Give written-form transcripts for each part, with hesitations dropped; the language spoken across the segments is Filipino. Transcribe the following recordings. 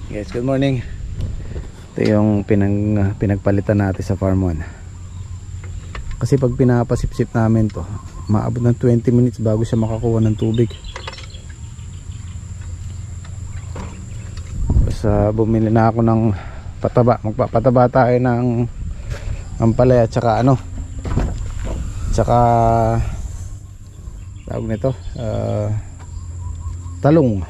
Guys, good morning. Ito yung pinagpalitan natin sa farm 1. Kasi pag pinapasipsip namin to, maabot ng 20 minutes bago siya makakuha ng tubig. Basta bumili na ako ng pataba. Magpapataba tayo ng ampalaya at saka tsaka tawag nito, talong.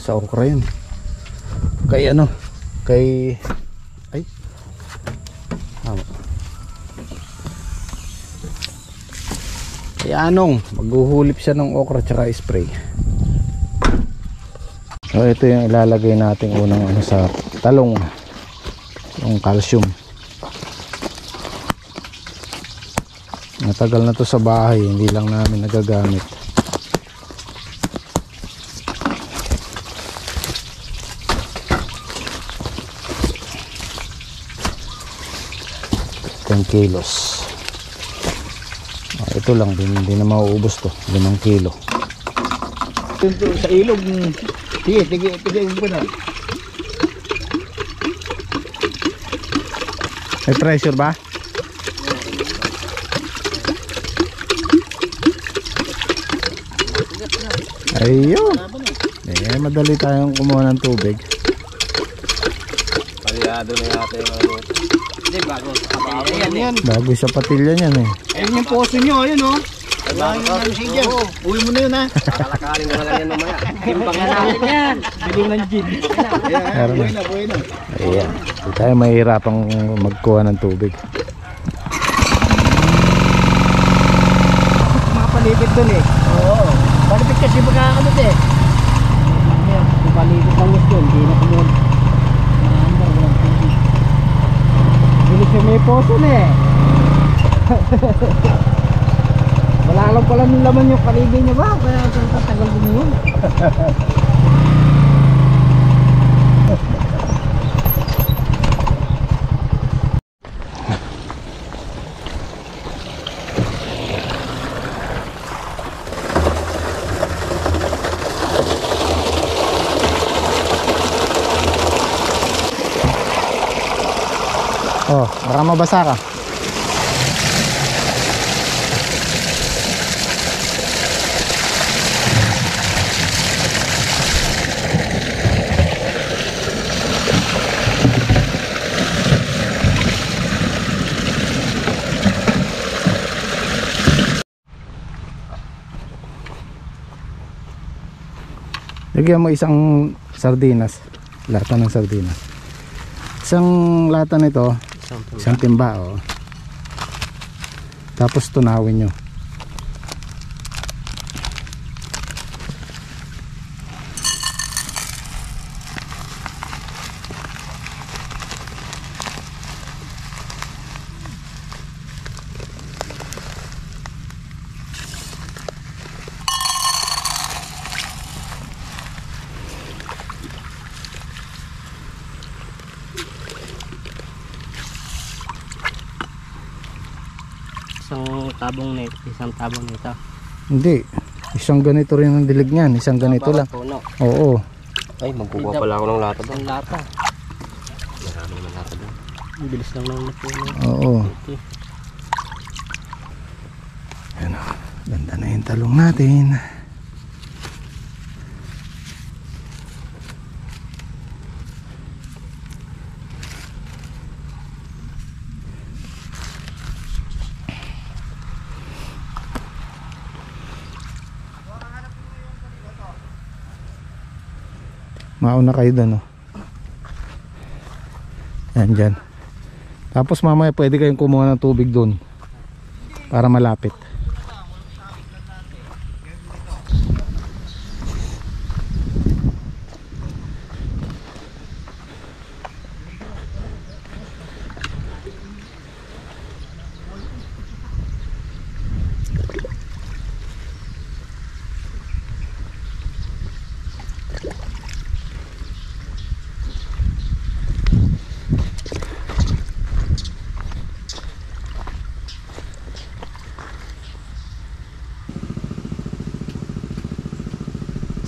Sa okra yun. Kay ay tama. Kay Anong maghuhulip siya ng okra tsaka spray. So ito yung ilalagay natin unang sa talong, yung calcium. Matagal na to sa bahay, hindi lang namin nagagamit. Kilos. Ito lang din, hindi na mauubos to. 5 kilo. Sa ilog. Sige, tigay mo na. May pressure ba? Ayun. Madali tayong kumuha ng tubig. Paliado na yata yung mga bago sa patilya yan. Bago sa patilya yan eh. Ayun yung poso nyo, ayun o. Ayun yung nansigan. Uwi mo na yun ha. Kakalakarin mo na lang yan mamaya. Timbangan natin yan. Biling ng gin. Buhay na. Ayan. Hindi tayo mahihirapang magkuha ng tubig. Mapalipit dun eh. Oo. Palipit kasi magkakamot eh. Palipit ang gusto. Hindi na kumuha. Bilis yung may poso na eh. Wala lang pala ng laman yung kaligay niya ba? Kaya tagal bumuhon. Oh, baka mabasa ka. Lagyan mo isang sardinas, lata ng sardinas. Isang lata nito, isang timba, oh. Tapos tunawin nyo. Isang tabong nito. Hindi, isang ganito rin ang dilig niyan. Isang ganito lang. Oo. Ay, magkukuha pala ako ng lata doon. Lata. Marami naman lata doon. Ang bilis lang naman na puno. Oo. Ayan o. Ganda na yung talong natin. Mauna kayo doon, oh. Yan dyan. Tapos mamaya pwede kayong kumuha ng tubig doon para malapit.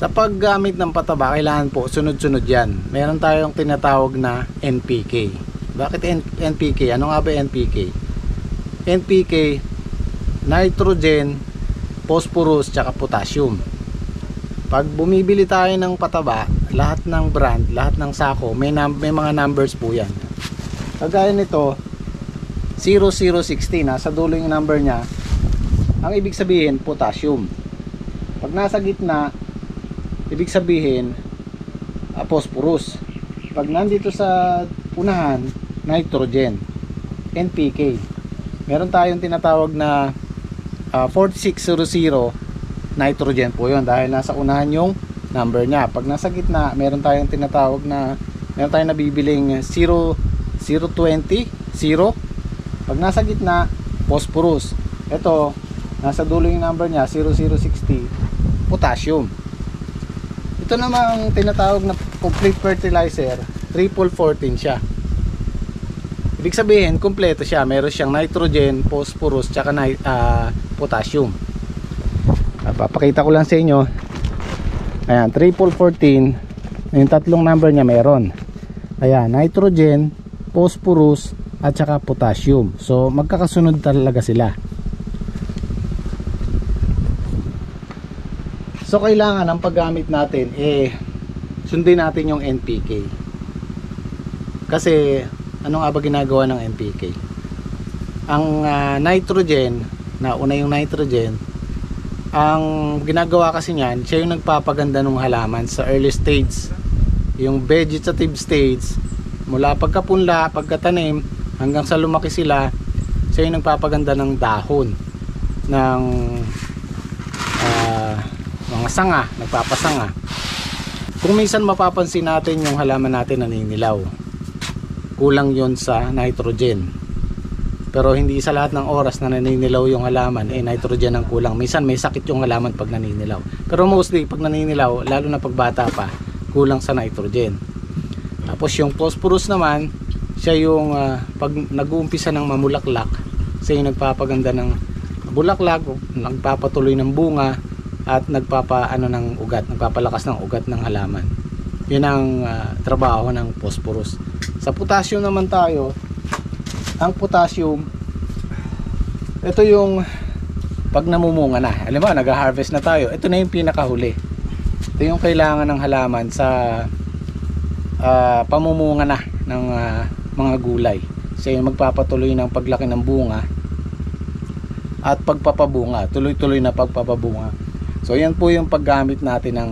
Sa paggamit ng pataba, kailangan po sunod-sunod yan. Meron tayong tinatawag na NPK. Bakit NPK? Ano nga ba NPK? NPK, nitrogen, phosphorus, tsaka potassium. Pag bumibili tayo ng pataba, lahat ng brand, lahat ng sako, may mga numbers po yan. Kagaya nito 0060, nasa dulo yung number nya. Ang ibig sabihin potassium. Pag nasa gitna, ibig sabihin phosphorus. Pag nandito sa unahan, nitrogen, NPK. Meron tayong tinatawag na 4600, nitrogen po yun dahil nasa unahan yung number nya. Pag nasa gitna, meron tayong tinatawag na, meron tayong nabibiling 020, 0. Pag nasa gitna, phosphorus. Ito, nasa dulo yung number nya, 0060, potassium. Ito namang tinatawag na complete fertilizer, 1414 siya. Ibig sabihin, kompleto siya. Meron siyang nitrogen, phosphorus, tsaka potassium. Papakita ko lang sa inyo. Ayan, 1414. Yung tatlong number niya meron. Ayan, nitrogen, phosphorus, at saka potassium. So, magkakasunod talaga sila. So, kailangan ang paggamit natin, sundin natin yung NPK. Kasi, ano nga ba ginagawa ng NPK? Ang nitrogen, nauna yung nitrogen, ang ginagawa kasi niyan, siya yung nagpapaganda ng halaman sa early stage. Yung vegetative stage, mula pagkapunla, pagkatanim, hanggang sa lumaki sila, siya yung nagpapaganda ng dahon, ng mga sanga, nagpapasanga. Kung minsan mapapansin natin yung halaman natin naninilaw, kulang yon sa nitrogen. Pero hindi sa lahat ng oras na naninilaw yung halaman, nitrogen ang kulang. Minsan may sakit yung halaman pag naninilaw. Pero mostly pag naninilaw, lalo na pag bata pa, kulang sa nitrogen. Tapos yung phosphorus naman, siya yung pag nag-uumpisa ng mamulaklak, siya yung nagpapaganda ng bulaklak, nagpapatuloy ng bunga, at ng ugat, nagpapalakas ng ugat ng halaman. Yun ang trabaho ng phosphorus. Sa potassium naman tayo, ang potassium, ito yung pag namumunga na, alam mo, nag-harvest na tayo, ito na yung pinakahuli. Ito yung kailangan ng halaman sa pamumunga na ng mga gulay. So yung magpapatuloy ng paglaki ng bunga at pagpapabunga, tuloy-tuloy na pagpapabunga. So yan po yung paggamit natin ng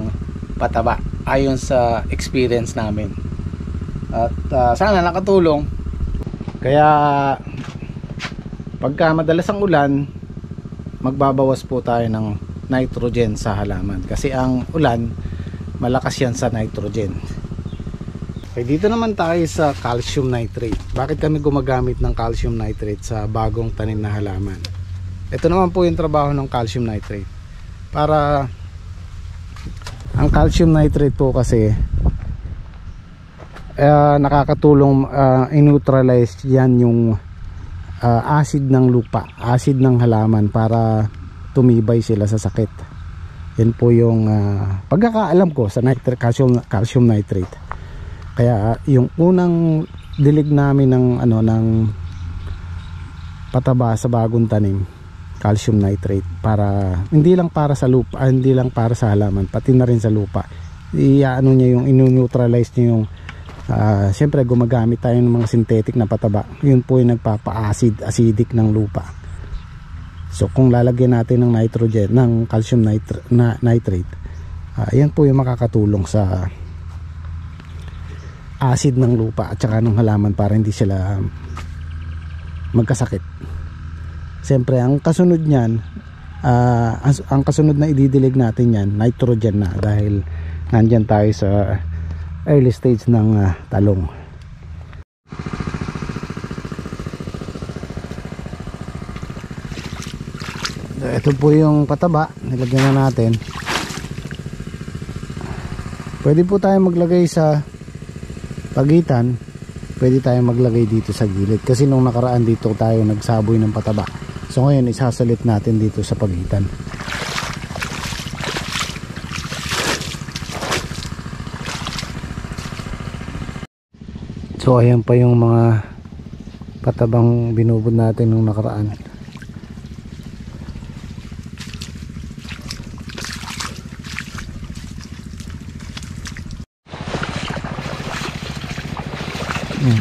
pataba ayon sa experience namin. At sana nakatulong. Kaya pagka madalas ang ulan, magbabawas po tayo ng nitrogen sa halaman. Kasi ang ulan, malakas yan sa nitrogen. Okay, dito naman tayo sa calcium nitrate. Bakit kami gumagamit ng calcium nitrate sa bagong tanim na halaman? Ito naman po yung trabaho ng calcium nitrate. Para ang calcium nitrate po kasi nakakatulong i-neutralize yan yung acid ng lupa, acid ng halaman, para tumibay sila sa sakit. Yan po yung pagkakaalam ko sa calcium nitrate. Kaya yung unang dilig namin ng pataba sa bagong tanim, calcium nitrate, para hindi lang para sa lupa, hindi lang para sa halaman, pati na rin sa lupa. Iano niya yung inu-neutralize niya yung siyempre gumagamit tayo ng mga synthetic na pataba. Yun po yung acidic ng lupa. So kung lalagyan natin ng nitrogen, ng calcium nitrate, yan po yung makakatulong sa acid ng lupa at saka ng halaman para hindi sila magkasakit. Siyempre ang kasunod niyan, ang kasunod na ididilig natin yan, nitrogen na, dahil nandyan tayo sa early stage ng talong. Ito po yung pataba, nilagyan na natin. Pwede po tayo maglagay sa pagitan, pwede tayo maglagay dito sa gilid, kasi nung nakaraan dito tayo nagsaboy ng pataba. So ngayon isasalit natin dito sa pagitan. So ayan pa yung mga patabang binubod natin nung nakaraan.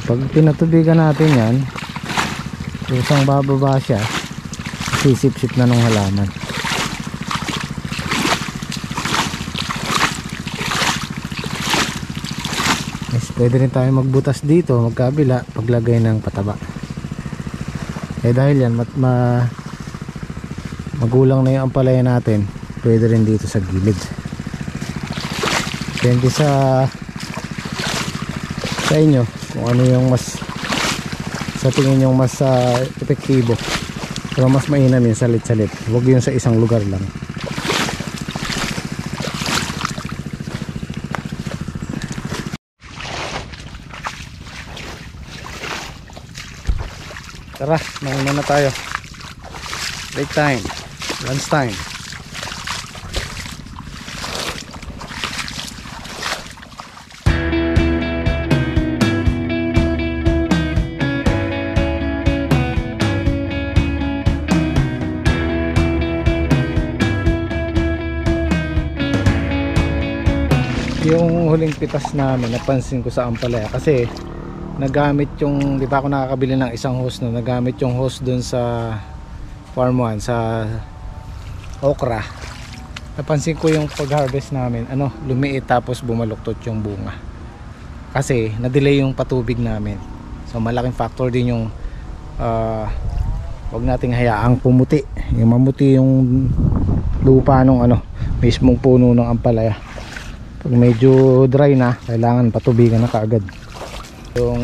Pag pinatubigan natin yan, kusang bababa siya, sisip-sip na nung halaman. Yes, pwede rin tayo magbutas dito magkabila paglagay ng pataba. Dahil yan magulang na yung ampalaya natin, pwede rin dito sa gilid. Depende sa inyo kung ano yung mas sa tingin yung mas epektibo. Pero mas mainam yung salit-salit, huwag yung sa isang lugar lang. Tara, mauna na tayo. Break time, lunch time. Yung huling pitas namin, napansin ko sa ampalaya kasi nagamit yung, di pa ako nakakabili ng isang hose na, nagamit yung hose dun sa farm 1 sa okra. Napansin ko yung pag-harvest namin, lumiit tapos bumaluktot yung bunga kasi na-delay yung patubig namin. So malaking factor din yung wag nating hayaang pumuti, yung mamuti yung lupa nung mismong puno ng ampalaya. Pag medyo dry na, kailangan patubigan na kaagad. Yung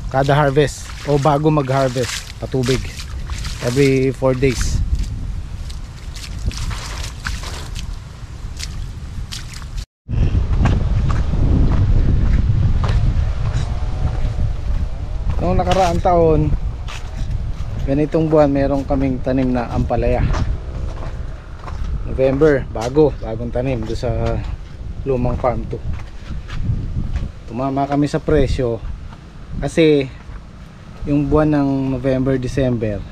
kada harvest o bago mag-harvest, patubig every 4 days. Noong nakaraang taon, ganitong buwan meron kaming tanim na ampalaya. November, bagong tanim doon sa lumang farm 2. Tumama kami sa presyo kasi yung buwan ng November, December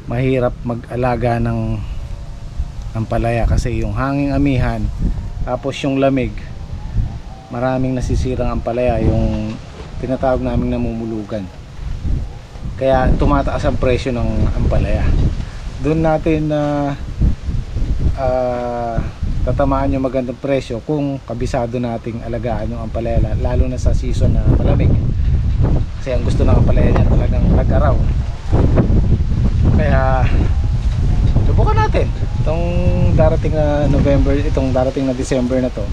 mahirap mag-alaga ng ampalaya kasi yung hanging amihan tapos yung lamig, maraming nasisirang ampalaya, yung tinatawag naming namumulugan, kaya tumataas ang presyo ng ampalaya. Doon natin na tatamaan yung magandang presyo kung kabisado nating alagaan yung ampalaya, lalo na sa season na malamig, kasi ang gusto ng ampalaya niya talagang tag-araw. Kaya subukan natin itong darating na November, itong darating na December na to,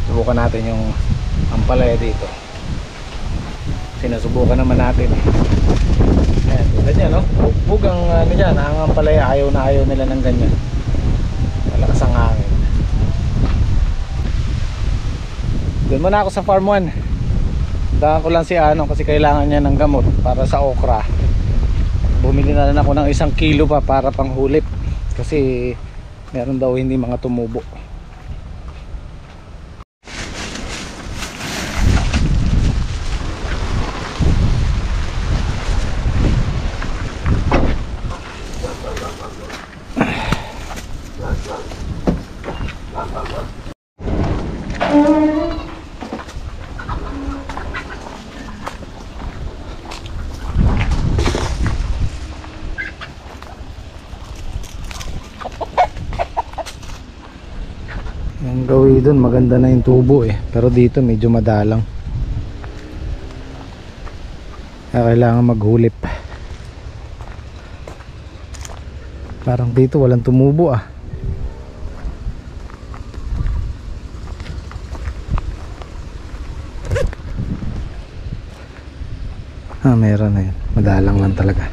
subukan natin yung ampalaya dito. Sinusubukan naman natin ayan, tulad yan, bugang dyan, ang ampalaya ayaw nila ng ganyan, malakas ang hangin. Doon muna ako sa farm 1. Daan ko lang si kasi kailangan niya ng gamot para sa okra. Bumili na rin ako ng 1 kilo pa para pang hulip kasi meron daw hindi mga tumubo. Yung gawin doon maganda na yung tubo pero dito medyo madalang, kaya kailangan maghulip. Parang dito walang tumubo meron na yun, madalang lang talaga.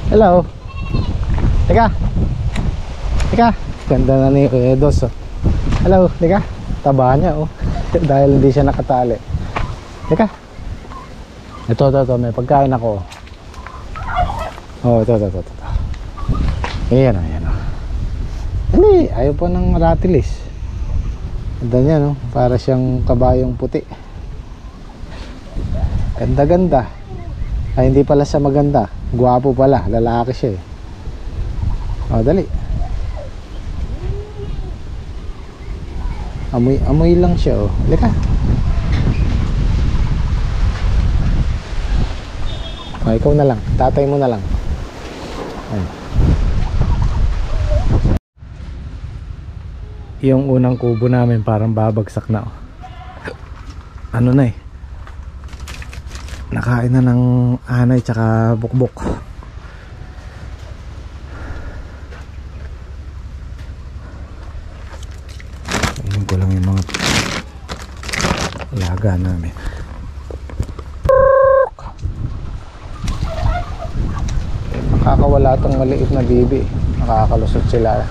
Hello. Teka. Ganda na ni Edos. Hello, teka. Taba niya dahil hindi siya nakatali. Teka. Ito, may pagkain ako. Oh, ito. Ayan o, ayan o. Hindi, ayaw pa ng ratilis. Ganda niya, no? Para siyang kabayong puti. Ganda-ganda. Ay, hindi pala siya maganda. Gwapo pala, lalaki siya eh. Oh, dali. Amoy lang siya, oh. Halika. Oh, ikaw na lang, tatay mo na lang. Ay. Yung unang kubo namin parang babagsak na, oh. Ano na eh, nakain na ng anay tsaka bukbok. Ayun ko lang yung mga alaga namin. Nakakawala tong maliit na bibi, nakakalusot sila.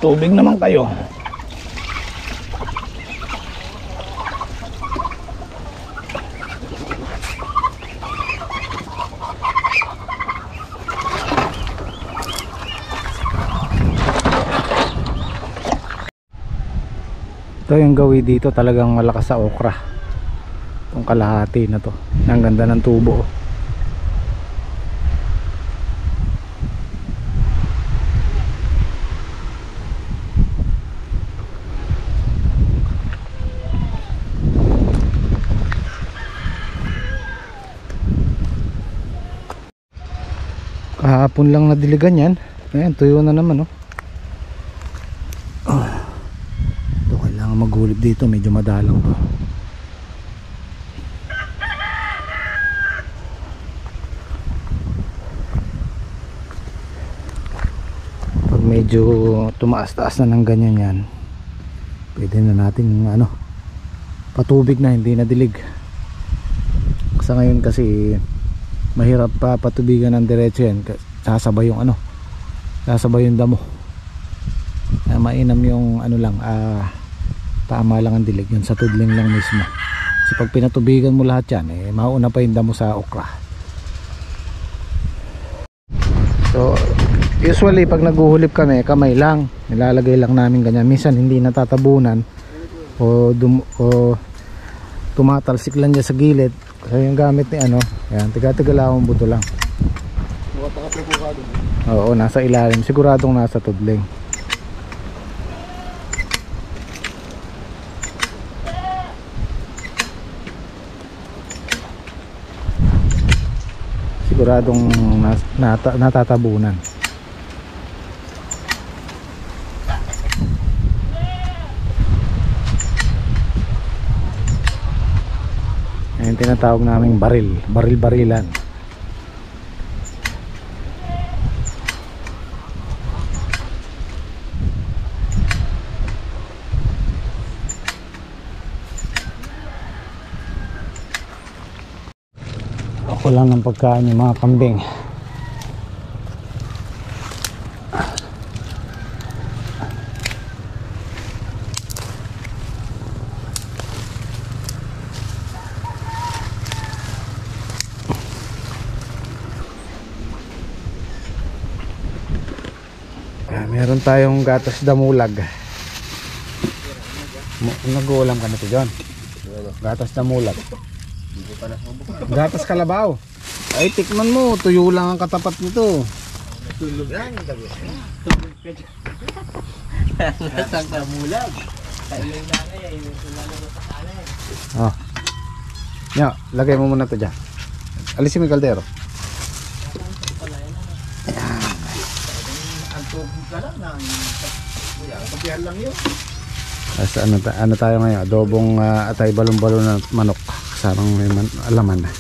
Tubig naman kayo. Ito yung gawi dito, talagang malakas sa okra. Itong kalahati na to. Ang ganda ng tubo. Kahapon lang nadiligan yan. Ayan, tuyo na naman, oh. Ito, kailangan maghulip dito, medyo madalang to. Pag medyo tumaas-taas na ng ganyan yan, pwede na natin patubig na, hindi na dilig. Sa ngayon kasi mahirap pa patubigan ng diretso yan, sasabay yung sasabay yung damo. Mainam yung tama lang ang dilig, yun sa tudling lang mismo. Kasi pag pinatubigan mo lahat yan, mauna pa yung damo sa okra. So usually pag naguhulip kami, kamay lang, nilalagay lang namin ganyan. Minsan hindi natatabunan o tumatalsik lang dyan sa gilid. Kasi yung gamit ni yan, tiga-tigalawang buto lang. Oo, nasa ilalim, siguradong nasa tudling. Siguradong natatabunan. Ayan, tinatawag naming baril-barilan. Ako lang ng pagkain yung mga kambing. Meron tayong gatas damulag. Nag-uulam ka na to John. Gatas damulag. Gatas kalabaw. Ay tikman mo, tuyo lang ang katapat nito. Tulog lang gabi. Nasang damulag. Kailay na kaya yung lalaro sa kanan. Oh. Nya, lagay mo muna to diyan. Alisin mo yung kaldero. Ang tubig ka lang na. Kapihan lang yun. As ano tayo ngayon? Adobong atay balon-balon na manok. Kasamang may alaman na.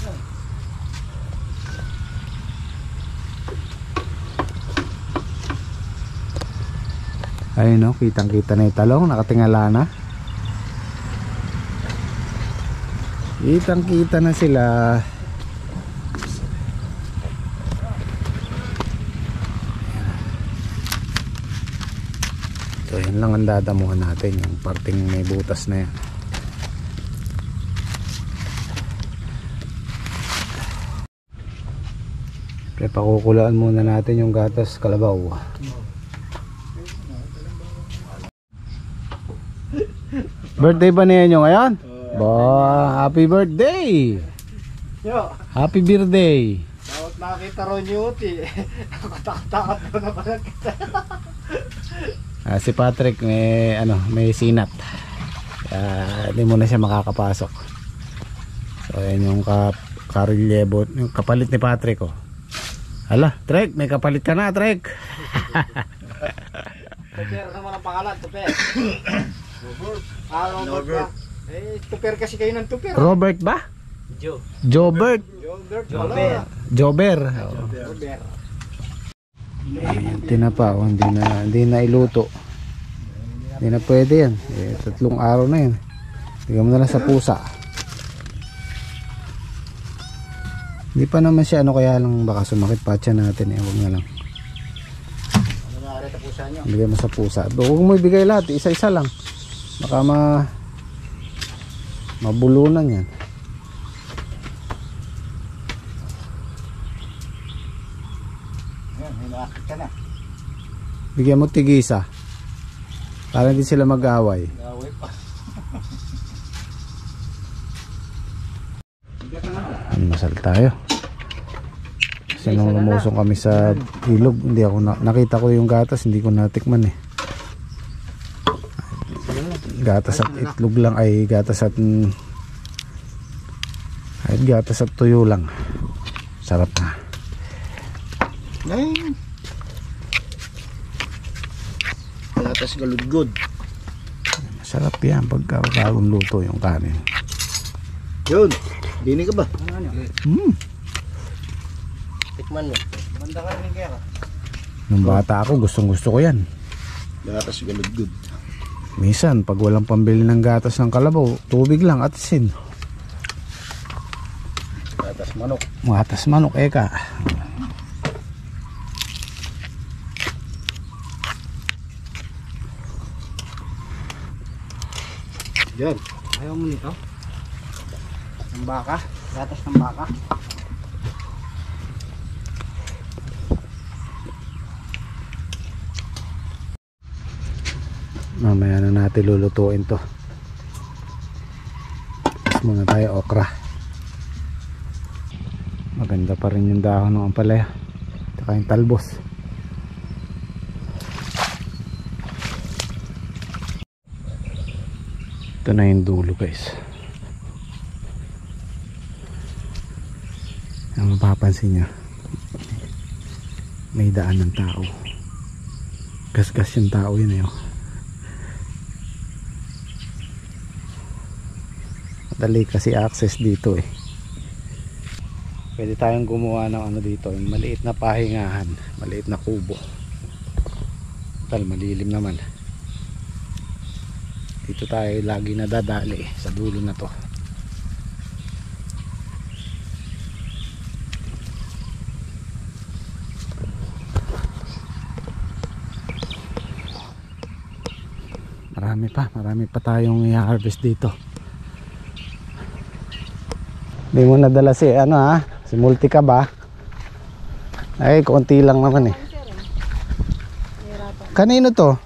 Ayun no, kitang-kita na yung talong, nakatingala na. Kitang-kita na sila. So yun lang ang dadamuhan natin, yung parting may butas na yan. Pakukulaan muna natin yung gatas kalabaw. Birthday ba niya nyo ngayon? Ba, happy birthday! Yo, Happy birthday! dapat nakakita ron yung uti. Takot-takot ko na pala kita. Si Patrick may sinat. Hindi muna siya makakapasok. So ayan yung karilyevo, yung kapalit ni Patrick oh. Hala, Trek, may kapalit ka na, Trek. Tuper naman ang pangalan, Tuper. Robert. Tuper kasi kayo ng Tuper. Robert ba? Jobert. Jober. Robert. Ayan, tinapa oh, hindi na iluto. Hindi na pwede yan. 3 araw na yan. Bigyan mo na lang sa pusa. Hindi pa naman siya kaya lang baka sumakit pa siya natin huwag na lang. Ano na sa pusa nyo? Bigyan mo sa pusa. Huwag mo ibigay lahat, isa-isa lang. Baka mabulunan yan. Ayan, may nakakit ka na. Bigyan mo tigisa. Para hindi sila mag-away. Gawin pa. Masal tayo. Kasi nung lumusong kami sa ilog, hindi ako nakita ko yung gatas, hindi ko natikman eh. Gatas at itlog lang ay gatas at tuyo lang. Sarap na. Ay. Gatas galudgod. Masarap yan pagka bagong luto yung kanin. Yun. Dini ka ba? Tikman mo. Banda ka rin kaya ka. Nung bata ako, gustong-gusto ko yan. Gatas galudgod. Minsan, pag walang pambili ng gatas ng kalabaw, tubig lang at asin. Gatas manok. Gatas manok, eka. Yan. Ayaw mo nito? Ng baka? Gatas ng baka? Mamaya na natin lulutuin to. Tapos muna tayo okra. Maganda pa rin yung dahon ng ampalaya. Tsaka yung talbos. Ito na yung dulo guys. Ang mapapansin nyo, may daan ng tao. Gas-gas yung tao yun eh. Madali kasi access dito eh. Pwede tayong gumawa ng dito, yung maliit na pahingahan, maliit na kubo. Tal malilim naman. Dito tayo lagi nadadali sa dulo na to. Marami pa tayong i-harvest dito. Hindi mo nadala si si multi ka ba? Ay konti lang naman eh. Kanino to?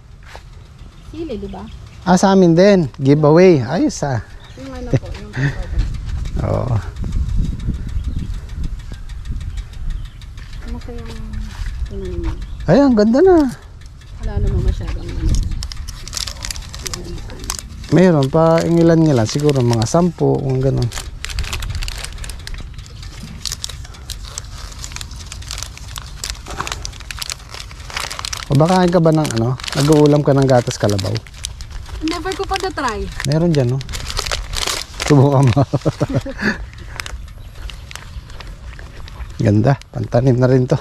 Sili, di ba? Ah, sa amin din. Giveaway. Ayos ah. Yung ano po, yung Oo. ano kaya yung ano, Ay, ang ganda na. wala naman masyadong ano. Mayroon pa ilan siguro mga 10 kung ganun. Babakain ka ba ng ano? Nag-uulam ka ng gatas kalabaw? Never ko pa na-try. Meron dyan, no? Subukan mo. Ganda. Pantanim na rin to.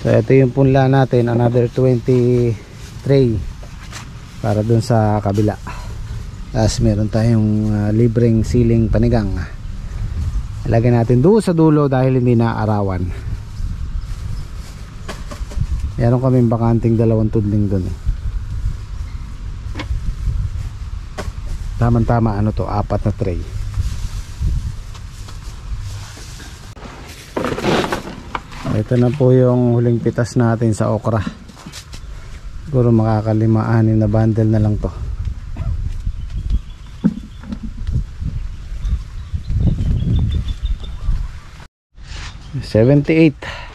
So ito yung punla natin, another 20 tray para dun sa kabila. Tapos meron tayong libreng siling panigang. Ilagay natin doon sa dulo dahil hindi naaarawan. Meron kaming bakanting 2 tudling dun. Tama-tama ano to, 4 na tray. Ito na po yung huling pitas natin sa okra. Siguro makakalima-anim na bundle na lang to. 78.